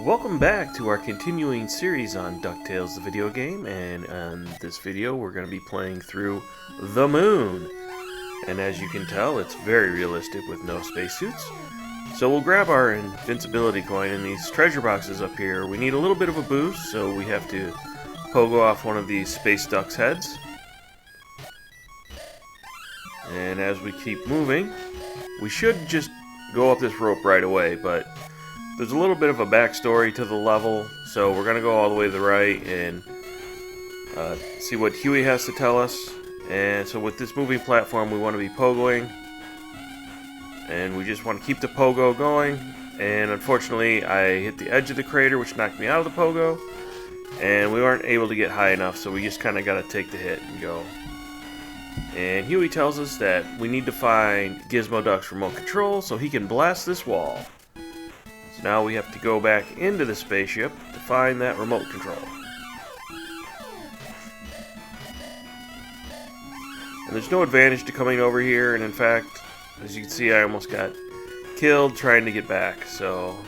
Welcome back to our continuing series on DuckTales, the video game, and in this video we're going to be playing through the moon. And as you can tell, it's very realistic with no spacesuits. So we'll grab our invincibility coin and these treasure boxes up here. We need a little bit of a boost, so we have to pogo off one of these space ducks' heads. And as we keep moving, we should just go up this rope right away, but there's a little bit of a backstory to the level, so we're going to go all the way to the right and see what Huey has to tell us. And so with this moving platform, we want to be pogoing, and we just want to keep the pogo going. And unfortunately, I hit the edge of the crater, which knocked me out of the pogo, and we weren't able to get high enough, so we just kind of got to take the hit and go. And Huey tells us that we need to find Gizmoduck's remote control so he can blast this wall. So now we have to go back into the spaceship to find that remote control. And there's no advantage to coming over here, and in fact, as you can see, I almost got killed trying to get back, so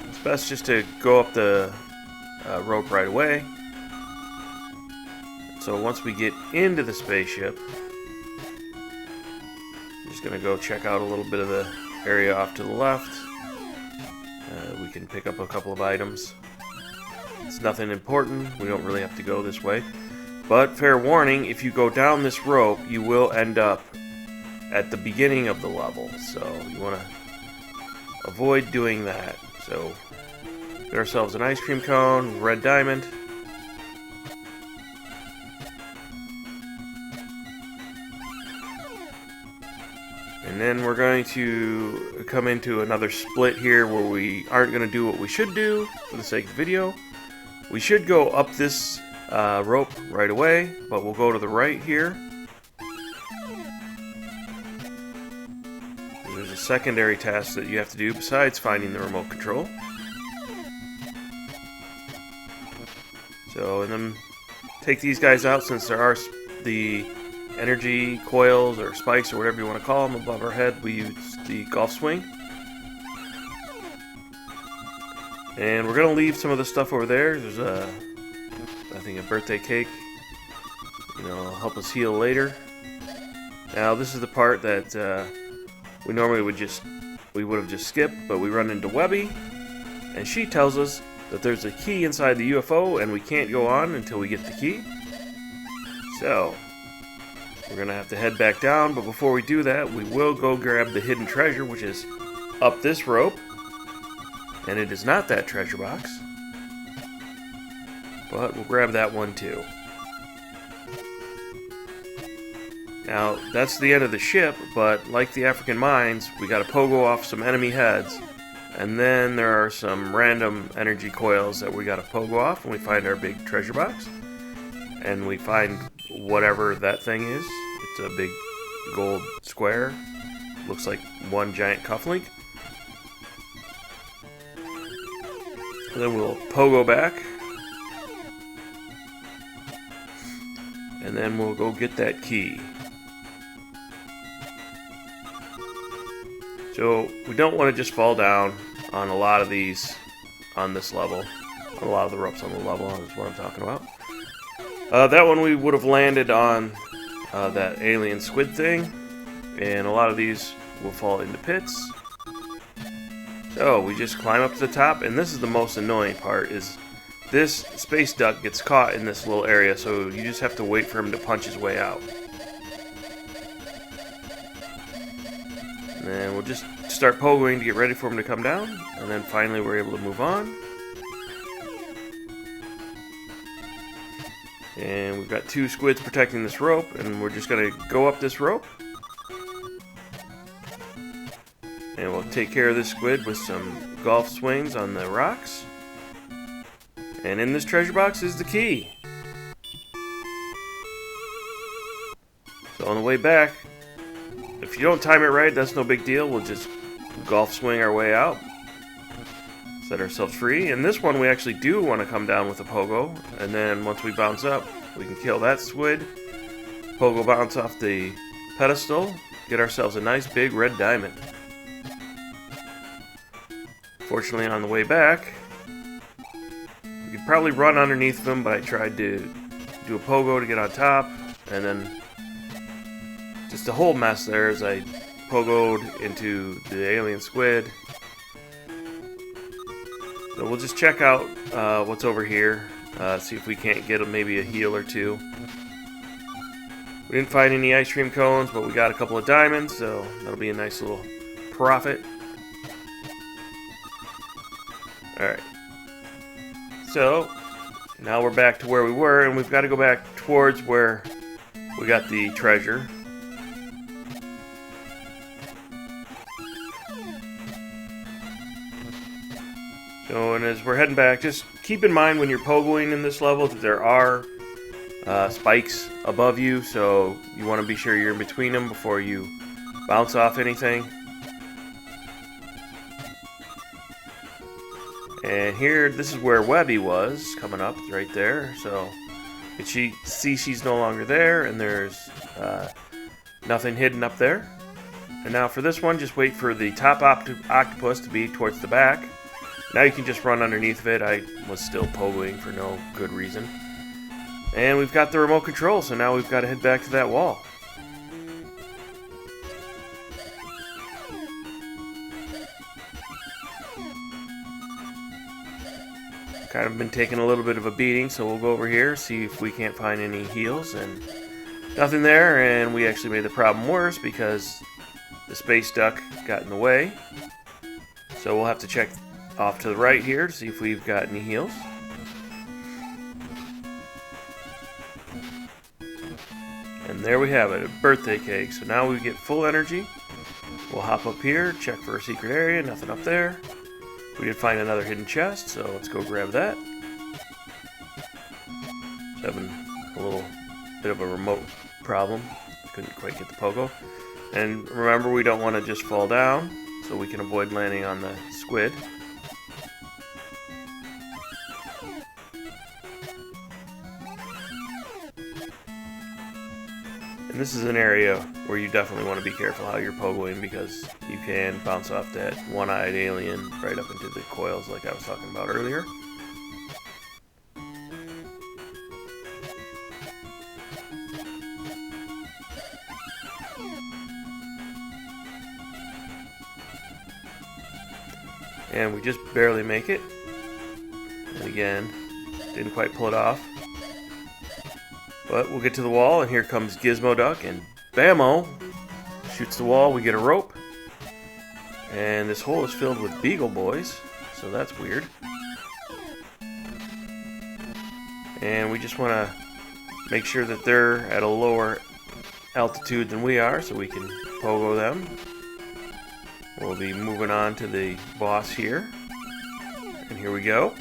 it's best just to go up the rope right away. So once we get into the spaceship, I'm just going to go check out a little bit of the area off to the left. We can pick up a couple of items. It's nothing important. We don't really have to go this way. But fair warning, if you go down this rope, you will end up at the beginning of the level. So you want to avoid doing that. So get ourselves an ice cream cone, red diamond. And then we're going to come into another split here where we aren't going to do what we should do for the sake of the video. We should go up this rope right away, but we'll go to the right here. There's a secondary task that you have to do besides finding the remote control. So, and then take these guys out since there are the energy coils or spikes or whatever you want to call them above our head. We use the golf swing. And we're going to leave some of the stuff over there. There's I think a birthday cake. It'll help us heal later. Now this is the part that we normally would have just skipped, but we run into Webby, and she tells us that there's a key inside the UFO and we can't go on until we get the key. So we're going to have to head back down, but before we do that, we will go grab the hidden treasure, which is up this rope. And it is not that treasure box, but we'll grab that one too. Now, that's the end of the ship, but like the African mines, we got to pogo off some enemy heads, and then there are some random energy coils that we got to pogo off when we find our big treasure box. And we find whatever that thing is. It's a big gold square. Looks like one giant cufflink. And then we'll pogo back. And then we'll go get that key. So we don't want to just fall down on a lot of these on this level. On a lot of the ropes on the level is what I'm talking about. That one we would have landed on that alien squid thing, and a lot of these will fall into pits. So we just climb up to the top, and this is the most annoying part, is this space duck gets caught in this little area, so you just have to wait for him to punch his way out. And then we'll just start pogoing to get ready for him to come down, and then finally we're able to move on. And we've got two squids protecting this rope, and we're just going to go up this rope. And we'll take care of this squid with some golf swings on the rocks. And in this treasure box is the key. So on the way back, if you don't time it right, that's no big deal. We'll just golf swing our way out. Set ourselves free. And this one we actually do want to come down with a pogo, and then once we bounce up, we can kill that squid, pogo bounce off the pedestal, get ourselves a nice big red diamond. Fortunately, on the way back, You could probably run underneath them, but I tried to do a pogo to get on top, and then just a whole mess there as I pogoed into the alien squid. So we'll just check out what's over here, see if we can't get maybe a heal or two. We didn't find any ice cream cones, but we got a couple of diamonds, so that'll be a nice little profit. Alright. So, now we're back to where we were, and we've got to go back towards where we got the treasure. So, and as we're heading back, just keep in mind when you're pogoing in this level that there are spikes above you, so you want to be sure you're in between them before you bounce off anything. And here, this is where Webby was, coming up, right there. So, you can see she's no longer there, and there's nothing hidden up there. And now for this one, just wait for the top octopus to be towards the back. Now you can just run underneath of it. I was still pogoing for no good reason. And we've got the remote control, so now we've got to head back to that wall. Kind of been taking a little bit of a beating, so we'll go over here, see if we can't find any heals, and nothing there, and we actually made the problem worse because the space duck got in the way. So we'll have to check off to the right here to see if we've got any heals. And there we have it, a birthday cake. So now we get full energy. We'll hop up here, check for a secret area, nothing up there. We did find another hidden chest, so let's go grab that. Just having a little bit of a remote problem. Couldn't quite get the pogo. And remember, we don't want to just fall down, so we can avoid landing on the squid. And this is an area where you definitely want to be careful how you're pogoing, because you can bounce off that one-eyed alien right up into the coils like I was talking about earlier. And we just barely make it. And again, didn't quite pull it off. But we'll get to the wall, and here comes Gizmoduck, and bammo! Shoots the wall, we get a rope. And this hole is filled with beagle boys, so that's weird. And we just want to make sure that they're at a lower altitude than we are, so we can pogo them. We'll be moving on to the boss here. And here we go.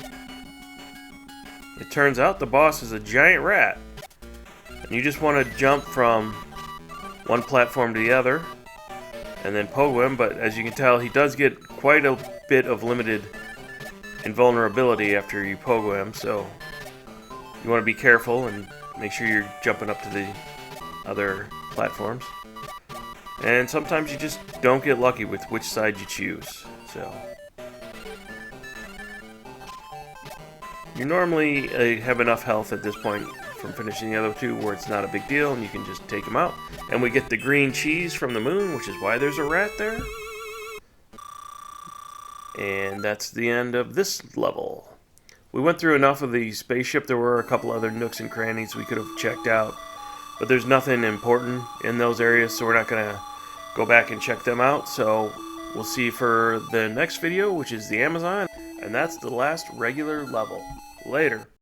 It turns out the boss is a giant rat. And you just want to jump from one platform to the other and then pogo him, but as you can tell, he does get quite a bit of limited invulnerability after you pogo him, so you want to be careful and make sure you're jumping up to the other platforms. And sometimes you just don't get lucky with which side you choose, so you normally have enough health at this point from finishing the other two where it's not a big deal and you can just take them out. And we get the green cheese from the moon, which is why there's a rat there. And that's the end of this level. We went through enough of the spaceship. There were a couple other nooks and crannies we could have checked out, but there's nothing important in those areas, so we're not going to go back and check them out. So we'll see for the next video, which is the Amazon, and that's the last regular level. Later.